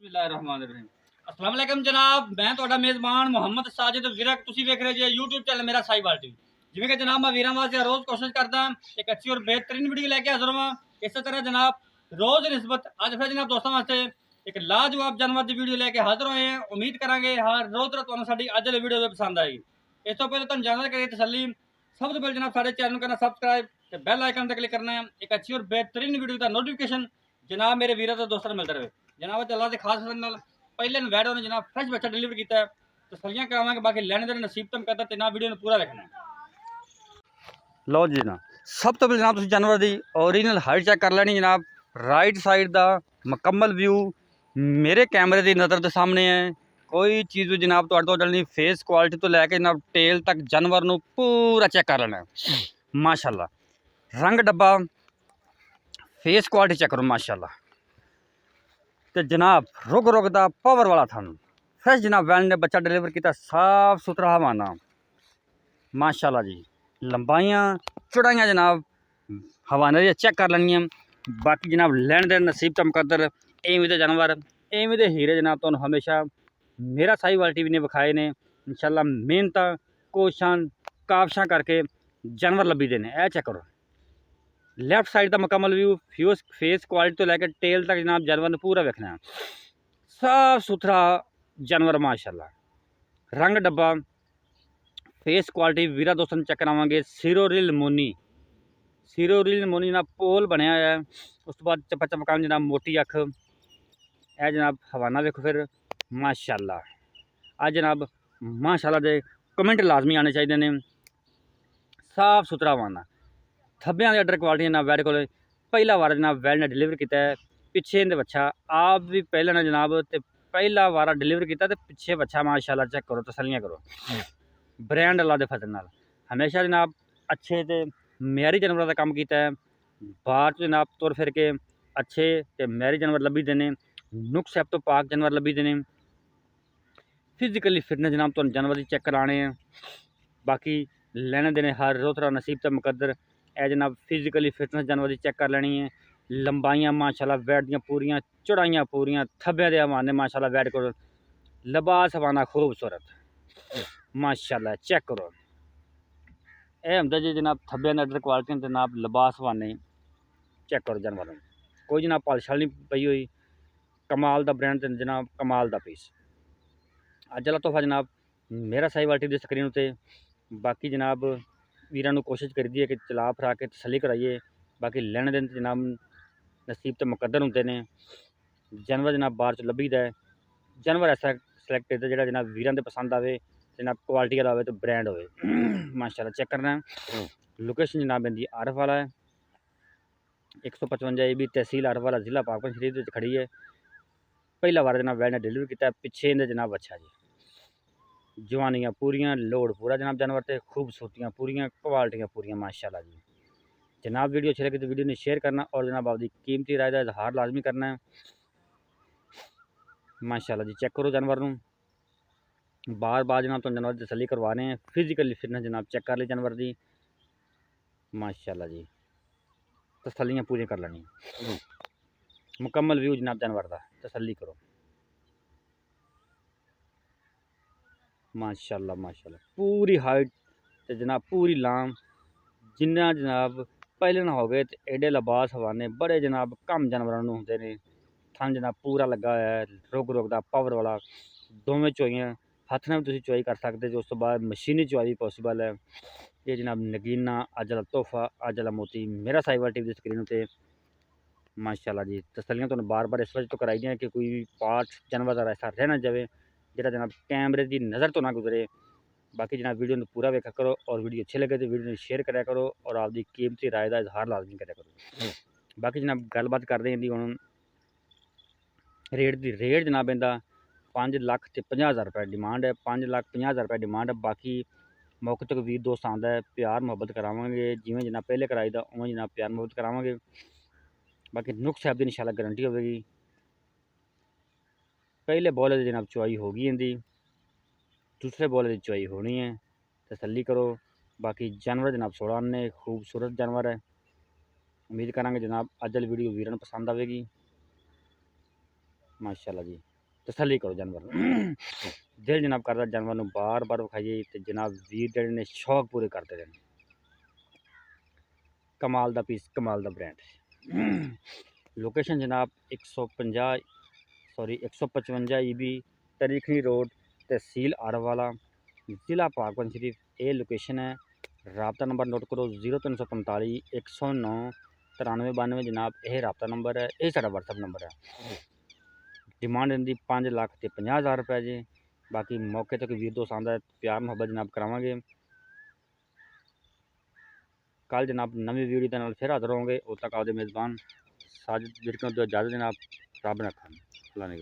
ਬਿਸਮਿल्लाहिर्रहमानिर्रहीम अस्सलाम वालेकुम जनाब, मैं ਤੁਹਾਡਾ ਮੇਜ਼ਬਾਨ ਮੁਹੰਮਦ ਸਾजिद ਵਿਰਕ। ਤੁਸੀਂ ਵੇਖ ਰਹੇ ਜੇ YouTube ਚੈਨਲ ਮੇਰਾ ਸਾਈਵਾਲ ਟੀਵੀ। ਜਿਵੇਂ ਕਿ ਜਨਾਬ ਮੈਂ ਵੀਰਾਂ ਵਾਸਤੇ ਰੋਜ਼ ਕੋਸ਼ਿਸ਼ ਕਰਦਾ ਇੱਕ ਅੱਛੀ ਔਰ ਬਿਹਤਰੀਨ ਵੀਡੀਓ ਲੈ ਕੇ ਹਾਜ਼ਰ ਹਾਂ। ਇਸੇ ਤਰ੍ਹਾਂ ਜਨਾਬ ਰੋਜ਼ ਨਿਸਬਤ ਅੱਜ ਫਿਰ ਜਨਾਬ ਦੋਸਤਾਂ ਵਾਸਤੇ ਇੱਕ ਲਾਜਵਾਬ ਜਾਨਵਰ ਦੀ ਵੀਡੀਓ ਲੈ ਕੇ ਹਾਜ਼ਰ ਹੋਏ ਹਾਂ। ਉਮੀਦ ਕਰਾਂਗੇ ਹਰ ਰੋਜ਼ ਤਰ੍ਹਾਂ ਤੁਹਾਨੂੰ ਸਾਡੀ ਅੱਜ ਵਾਲੀ ਵੀਡੀਓ ਪਸੰਦ ਆਏਗੀ। ਇਸ ਤੋਂ ਪਹਿਲਾਂ ਤੁਹਾਨੂੰ ਜਾਣਕਾਰੀ ਕਰੀਏ ਤਸੱਲੀ, ਸਭ ਤੋਂ ਪਹਿਲਾਂ ਜਨਾਬ ਸਾਡੇ ਚੈਨਲ ਨੂੰ ਕਰਨਾ ਸਬਸਕ੍ਰਾइब ਤੇ ਬੈਲ ਆਈਕਨ ਤੇ क्लिक करना है। एक अच्छी और बेहतरीन वीडियो का नोटिफिकेशन जनाब मेरे वीरों तो दोस्तों मिलता रहे। जनाब अल्लाह के खास फजल नाल पहले वैडो ने जनाब फ्रेश बच्चा डिलीवर किया है, तसलियां करावांगे। बाकी लैने देने नसीब तम करता ते ना वीडियो ने पूरा देखना है। लो जी जनाब, सब तो पहले जनाब तुसीं जानवर दी ओरिजिनल हाइट चेक कर लेनी जनाब। राइट साइड दा मुकम्मल व्यू मेरे कैमरे की नज़र के सामने है। कोई चीज़ भी जनाब तुहाडे तो जल्दी फेस क्वालिटी तो लैके जनाब टेल तक जानवर नूं पूरा चेक कर लेना है। माशाल्लाह रंग डब्बा फेस क्वालिटी चेक करो माशाल्लाह। तो जनाब रुग दा पावर वाला थानू फ्रेश जनाब वैन ने बच्चा डिलीवर किया, साफ सुथरा हवाना माशाल्लाह जी। लंबाइयाँ चौड़ाइयाँ जनाब हवाने दी चेक कर लैनियां। बाकी जनाब लैन देन नसीब तो मुकद्दर एवें दे जानवर एवें दे हीरे जनाब तुहानू हमेशा मेरा साहिवाल टीवी ने विखाए ने। इंशाल्लाह मेहनत कोशिशां काबशां करके जानवर लभी देने। ए चेक करो लैफ्ट साइड का मुकम्मल व्यू फेस क्वालिटी तो लैके टेल तक जनाब जानवर ने पूरा वेखना है। साफ सुथरा जानवर माशाल्लाह। रंग डब्बा फेस क्वालिटी वीरा दोस्तों चेक करावांगे। सिरोरिल मोनी जनाब पोल बनया है। उस तो बाद चप्पा चपकान जनाब मोटी अख है जनाब हवाना वेखो फिर माशाल्लाह। आज जनाब माशाल्लाह दे कमेंट लाजमी आने चाहिए ने। साफ सुथरा हवाना थब्बियां दी अडर क्वालिटी जनाब वैड को पहला वार जनाब वैड ने डिलीवर किया है। पिछे इहदे बच्चा आप भी पहले ने जनाब ते पहला वारा डिलीवर किया तो पिछे बच्चा माशाल्लाह चेक करो तसलियां करो। ब्रांड अल्लाह दे फजल नाल हमेशा जनाब अच्छे ते म्यारी जानवर का काम किया है। बाहर जनाब तुर फिर के अच्छे ते म्यारी जानवर लभी देने, नुक्स सब तो पाक जानवर लभी देने। फिजिकली फिटनेस जनाब तुहानू जानवर की चेक कराने हैं। बाकी लेने देने हर रोज तरह नसीब तो मुकद्दर है जनाब। फिजिकली फिटनेस जानवर की चेक कर लेनी है। लंबाइयाँ माशाल्लाह वैट दियाँ पूरियां, चौड़ाइयाँ पूरियां, थब्बे दे हवाने माशाल्लाह वैट करो। लिबास हवाना खूबसूरत माशाल्लाह चेक करो। यह होंगे जी जनाब थब्बे दे अडर क्वालिटी जनाब लिबास हवाने चेक करो जानवर। कोई जनाब पल छल नहीं पई हुई, कमाल का ब्रांड जनाब कमाल का पीस। अज वाला तोहफा जनाब मेरा साहिवाल टीवी की स्क्रीन उत्ते। बाकी जनाब वीरां कोशिश करी दी है कि चला फरा के तसली कराइए। बाकी लैने देन जनाब नसीब तो मुकद्दर होंगे ने। जानवर जनाब बाहर च लभी है। जानवर ऐसा सिलेक्ट करते जो जनाब वीरां दे पसंद आवे, जनाब क्वालिटी वाला हो तो ब्रांड हो माशाल्लाह चेक करना है। लोकेशन जनाब इनकी आरफ वाला है 155 AB तहसील आरफ वाला जिला पाकपन शरीफ खड़ी है। पहला बार जनाब वैड ने डिलीवर किया पिछे इहदे जनाब अच्छा जी। जवानियाँ पूरियां लोड पूरा जनाब जानवर से, खूबसूरतियाँ पूरियां, क्वालिटियाँ पूरियां माशाल्लाह जी। जनाब वीडियो अच्छी लगी तो वीडियो ने शेयर करना और जनाब आपकी कीमती राय का इजहार लाजमी करना है माशाल्लाह जी। चेक करो जानवर नूं बार बार जनाब तुम जानवर की तसली करवाने हैं। फिजिकली फिटनेस जनाब चेक कर ली जानवर की माशाल्लाह जी। तसलियाँ पूरी कर लेनी मुकम्मल व्यू जनाब जानवर का तसली करो माशाल्लाह माशाल्लाह। पूरी हाइट ते जनाब पूरी लाम जिन्ना जनाब पहले ना हो गए तो एडे लिबास हवाने बड़े जनाब कम जानवरों होंगे ने। थन जनाब पूरा लगा है रुग दा पावर वाला। दोवें चोइयां हथ ने भी चुआई कर सकते जो। उस तो बाद मशीनी चुआई पॉसीबल है। ये जनाब नगीना अज वाला तोहफा अज वाला मोती मेरा साहिवाल टीवी की स्क्रीन पर माशाल्लाह जी। तसलियां तो बार बार इस वजह तो कराई दी कि कोई पार्ट जानवर का ऐसा रह ना जाए जो जनाब कैमरे की नज़र तो ना गुजरे। बाकी जनाब वीडियो में पूरा वेखा करो और वीडियो अच्छे लगे तो वीडियो शेयर करा करो और आपकी कीमती राय का इजहार लाजमी करा करो। बाकी जनाब गलबात करते हैं हम रेट जनाब इनका 5,50,000 रुपये डिमांड है। 5,50,000 रुपये डिमांड है। बाकी मौके तक वीर दोस्त आता है प्यार मुहब्बत करावे जिमें जनाब पहले कराई था उवें जनाब प्यार मुहब्बत करावे। बाकी नुक्स साहब की इंशाल्लाह गारंटी होगी। पहले बॉल की जनाब चुआई होगी इनकी, दूसरे बॉल की चुआई होनी है तसली करो। बाकी जानवर जनाब 16 ने खूबसूरत जानवर है। उम्मीद करा जनाब अज वाली वीडियो वीरों पसंद आएगी माशाल्लाह जी। तसल्ली करो जानवर नूं। दिल जनाब करदा जानवर नूं बार बार विखाइए ते जनाब वीर जिहड़े ने शौक पूरे करते रहन। कमाल दा पीस कमाल दा ब्रांड। लोकेशन जनाब 155 EB तरीखनी रोड तहसील आरवाला ज़िला पाकपन शरीफ ये लोकेशन है। राबता नंबर नोट करो 0345 109 9392 जनाब यह राबता नंबर है, यह साडा WhatsApp नंबर है। डिमांड इनकी 5,50,000 रुपये जी। बाकी मौके तक वीर दोस्त आंदा प्यार मुहब्बत जनाब करावांगे। कल जनाब नवी वीडियो के नाल फिर हाजिर होंगे। उद तक आपके मेज़बान साजिद विरक इजाज़त जनाब। रब रखा अल्लाह ने